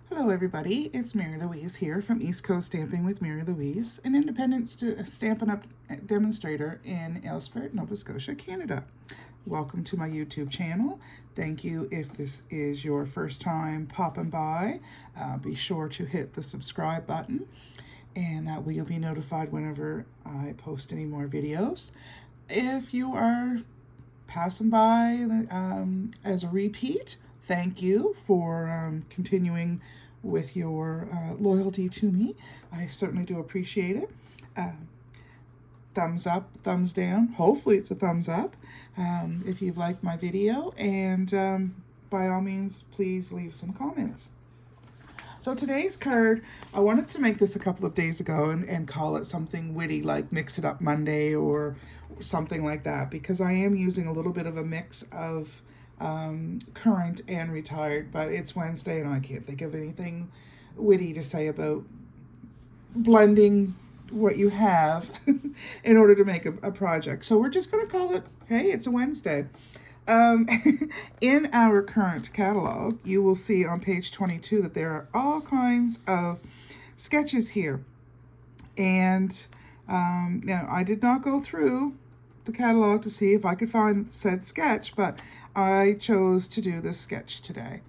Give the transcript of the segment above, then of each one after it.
Hello everybody, it's Mary Louise here from East Coast Stamping with Mary Louise, an independent Stampin' Up demonstrator in Aylesford, Nova Scotia, Canada. Welcome to my YouTube channel. Thank you if this is your first time popping by. Be sure to hit the subscribe button, and that way you'll be notified whenever I post any more videos. If you are passing by as a repeat, thank you for continuing with your loyalty to me. I certainly do appreciate it. Thumbs up, thumbs down. Hopefully it's a thumbs up if you've liked my video, and by all means, please leave some comments. So today's card, I wanted to make this a couple of days ago and call it something witty like Mix It Up Monday or something like that, because I am using a little bit of a mix of current and retired, but it's Wednesday and I can't think of anything witty to say about blending what you have in order to make a project. So we're just going to call it, hey, it's a Wednesday. In our current catalog, you will see on page 22 that there are all kinds of sketches here. And now I did not go through the catalog to see if I could find said sketch, but I chose to do this sketch today.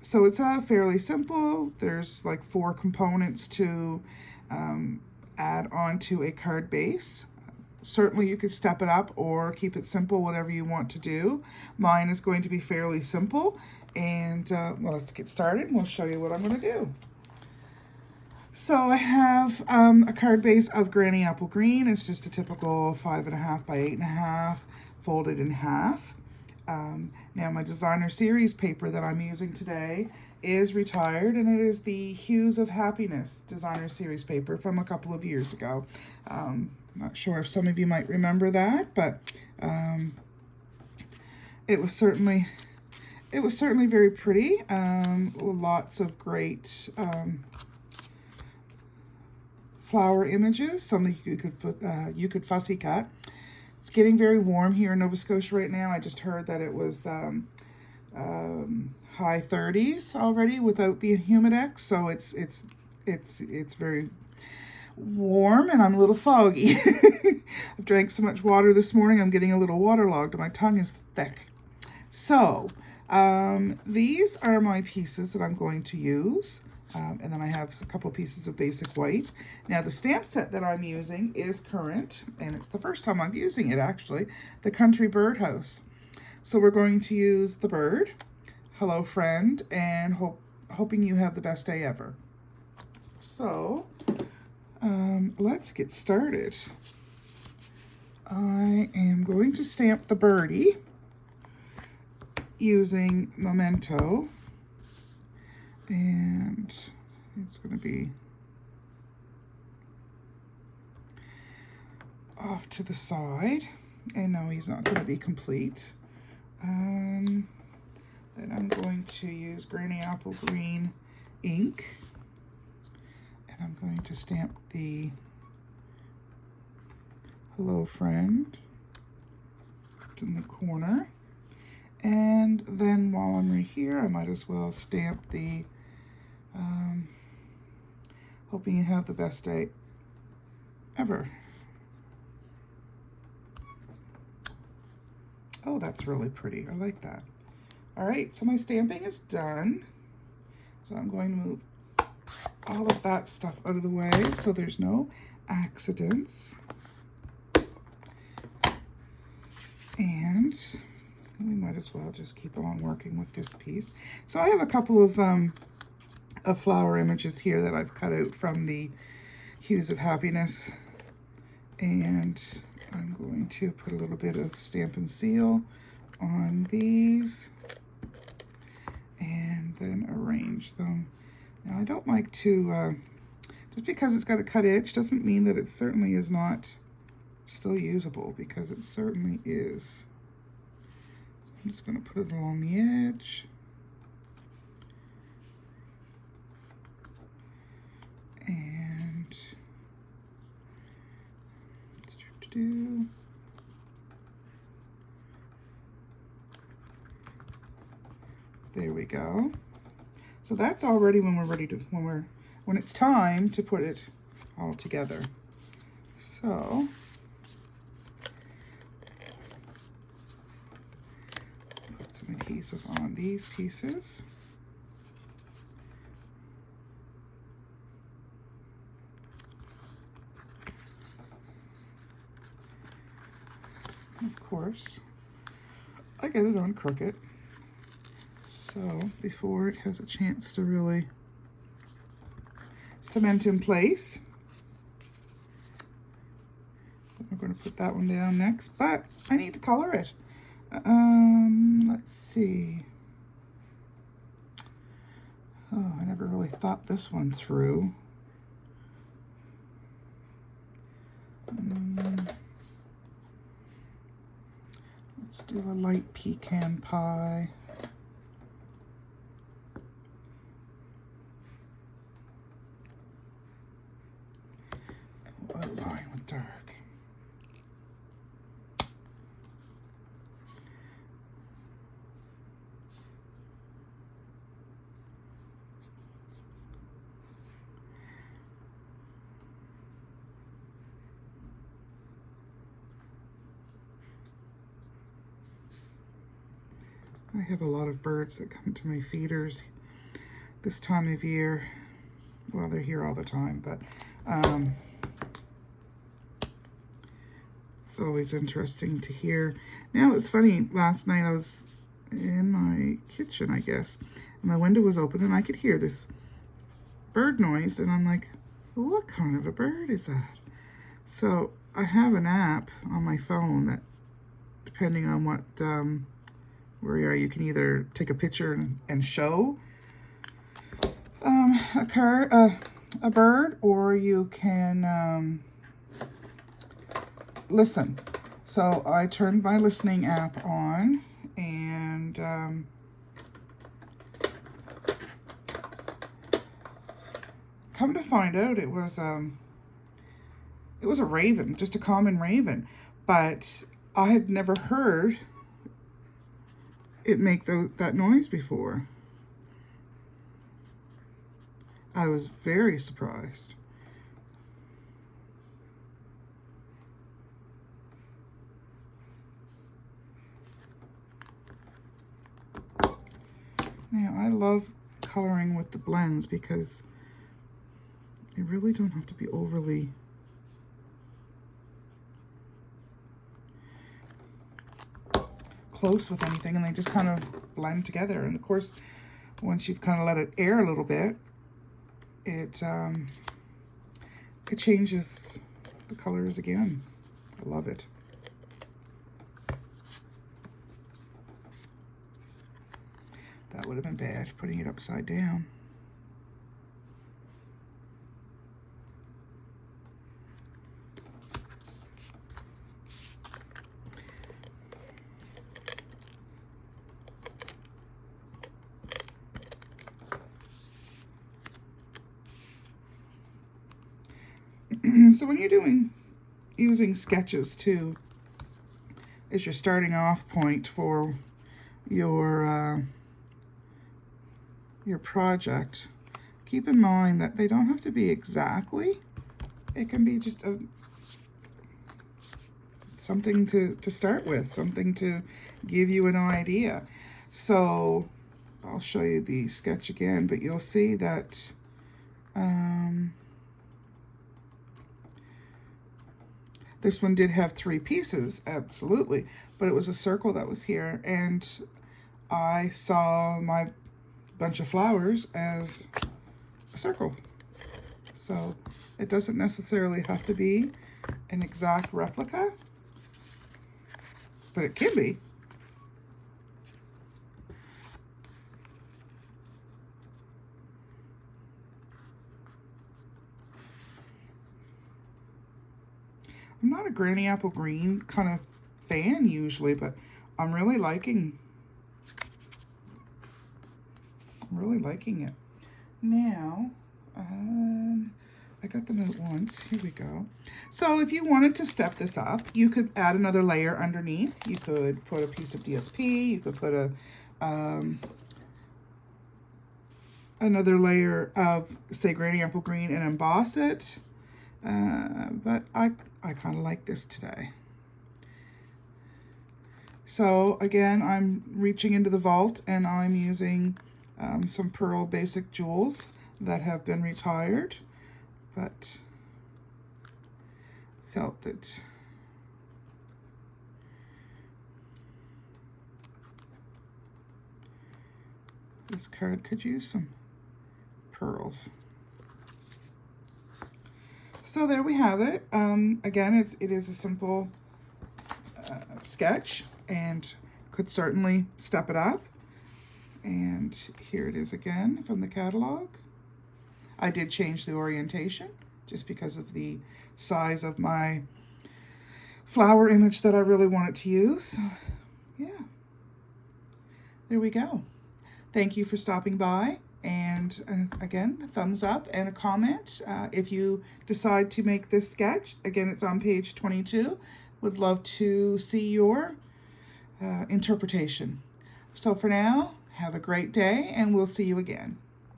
So it's fairly simple. There's like 4 components to add onto a card base. Certainly you could step it up or keep it simple, whatever you want to do. Mine is going to be fairly simple, and well, let's get started and we'll show you what I'm going to do. So I have a card base of Granny Apple Green. It's just a typical 5.5 by 8.5 folded in half. Now my designer series paper that I'm using today is retired, and it is the Hues of Happiness designer series paper from a couple of years ago. Not sure if some of you might remember that, but it was certainly very pretty. Lots of great flower images, something you could fussy cut. It's getting very warm here in Nova Scotia right now. I just heard that it was high 30s already without the humidex, so it's very warm, and I'm a little foggy. I've drank so much water this morning, I'm getting a little waterlogged and my tongue is thick. So these are my pieces that I'm going to use. And then I have a couple of pieces of basic white. Now the stamp set that I'm using is current, and it's the first time I'm using it actually, the Country Birdhouse. So we're going to use the bird, hello friend, and hoping you have the best day ever. So let's get started. I am going to stamp the birdie using Memento. And it's going to be off to the side. And no, he's not going to be complete. Then I'm going to use Granny Apple Green ink. And I'm going to stamp the hello friend in the corner. And then while I'm right here, I might as well stamp the hoping you have the best day ever. Oh, that's really pretty. I like that. All right, so my stamping is done. So I'm going to move all of that stuff out of the way so there's no accidents. And we might as well just keep on working with this piece. So I have a couple of flower images here that I've cut out from the Hues of Happiness, and I'm going to put a little bit of Stampin' Seal on these and then arrange them. Now I don't like to, just because it's got a cut edge doesn't mean that it certainly is not still usable, because it certainly is. I'm just going to put it along the edge. And there we go. So that's all ready when we're ready to, when it's time to put it all together. So put some adhesive on these pieces. Of course, I get it on crooked, so before it has a chance to really cement in place. I'm going to put that one down next, but I need to color it. Let's see. Oh, I never really thought this one through. Let's do a light pecan pie. And we'll outline with dark. I have a lot of birds that come to my feeders this time of year. Well, they're here all the time, but it's always interesting to hear. Now, it's funny, last night I was in my kitchen, I guess, and my window was open and I could hear this bird noise, and I'm like, what kind of a bird is that? So I have an app on my phone that, depending on what where you are, you can either take a picture and show a bird, or you can listen. So I turned my listening app on, and come to find out, it was a raven, just a common raven, but I had never heard it make that noise before. I was very surprised. Now, I love coloring with the blends because you really don't have to be overly close with anything, and they just kind of blend together. And of course, once you've kind of let it air a little bit, it changes the colors again. I love it. That would have been bad, putting it upside down. So when you're using sketches too, as your starting off point for your project, keep in mind that they don't have to be exactly. It can be just something to start with, something to give you an idea. So I'll show you the sketch again, but you'll see that this one did have 3 pieces, absolutely, but it was a circle that was here, and I saw my bunch of flowers as a circle. So it doesn't necessarily have to be an exact replica, but it can be. I'm not a granny apple green kind of fan usually, but I'm really liking it. Now, I got them out once. Here we go. So if you wanted to step this up, you could add another layer underneath. You could put a piece of DSP. You could put a another layer of, say, Granny Apple Green and emboss it. But I kind of like this today. So again, I'm reaching into the vault and I'm using some Pearl Basic Jewels that have been retired, but felt that this card could use some pearls. So there we have it. Again, it is a simple sketch and could certainly step it up. And here it is again from the catalog. I did change the orientation just because of the size of my flower image that I really wanted to use. So, yeah, there we go. Thank you for stopping by. And again, a thumbs up and a comment if you decide to make this sketch. Again, it's on page 22. Would love to see your interpretation. So for now, have a great day and we'll see you again.